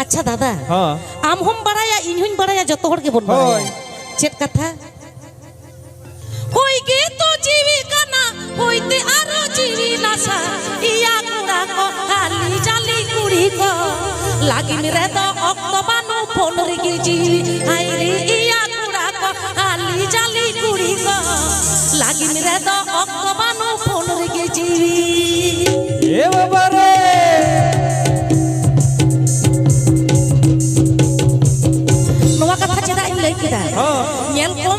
अच्छा दादा हाँ आम हम बड़ाया इन्हुं बड़ाया जो तोड़ के बोल बड़ाया चेत कथा होई गे तो जीवी कना होइते आरो जीवी नासा इया गुड़ा को हाली जाली कुड़ी को लागिन रे तो अक्तबानु फोन रे जीवी हाय रे इया गुड़ा को हाली जाली कुड़ी को लागिन रे तो अक्तबानु फोन रे जीवी ए बाबा रे नवा कथा चेदा इन लई केदा हां नेल को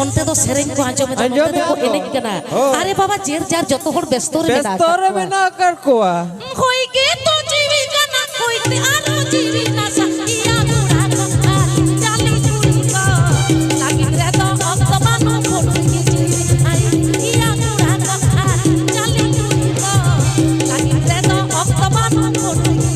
onte do sereng ko anjom onte ko enek kana are baba jer jar joto hor besto re mena kar koa koi ge to jiwi kana koi te aro jiwi na sakiya gura ko jali juri ko lagi re to oktabanu phone ge jiwi ai iya gura ko jali juri ko lagi re to oktabanu phone ge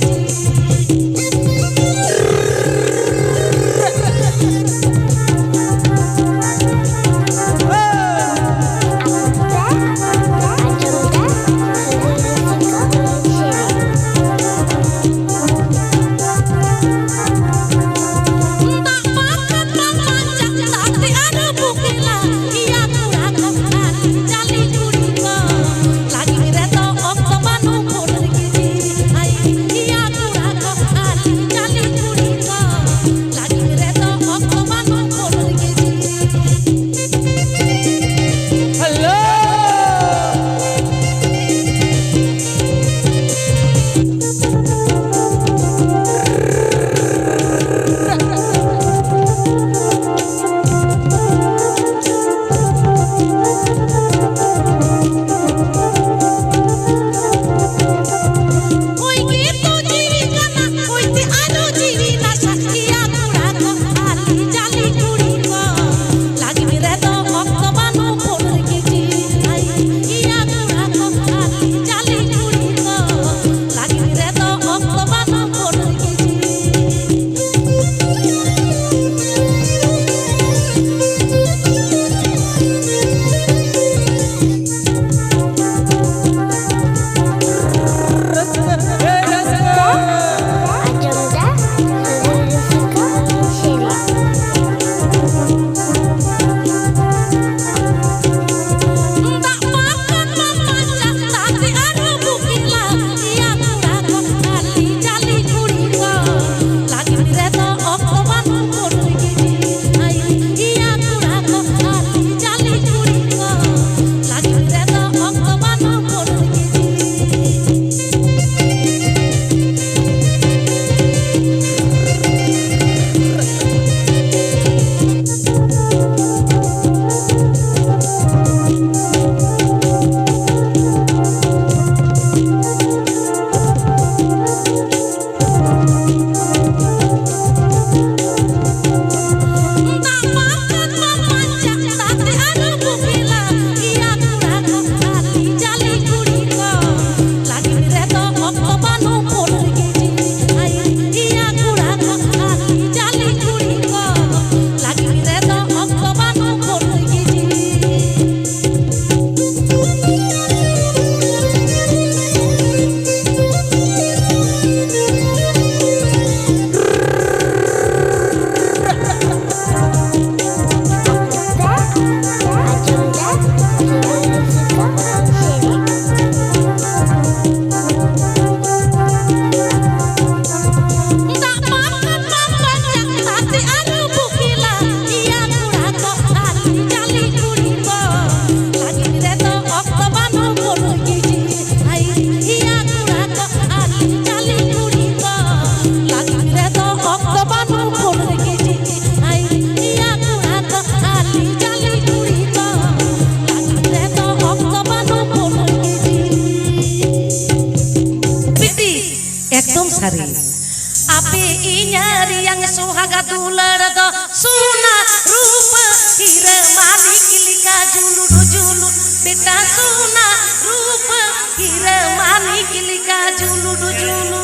ape inyari yang suhaga dular do suna rupa kira malik lika julu julu beta suna rupa kira malik lika julu julu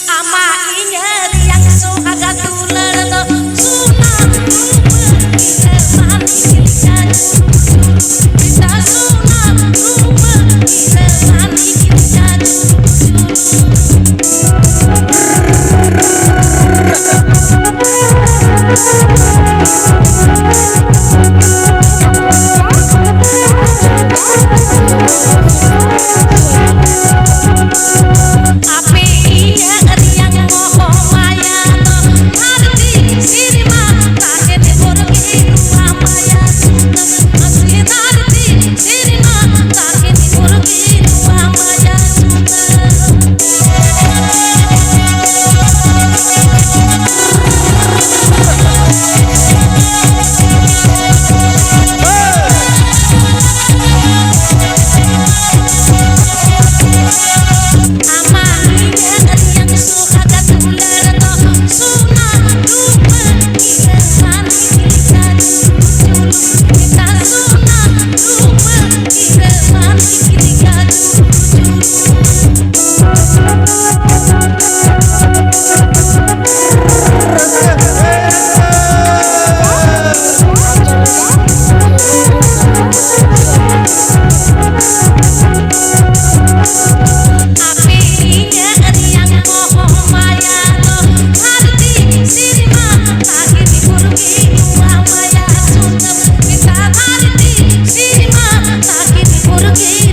ama inyari yang suhaga dular do suna rupa kira malik lika julu julu beta লাগিল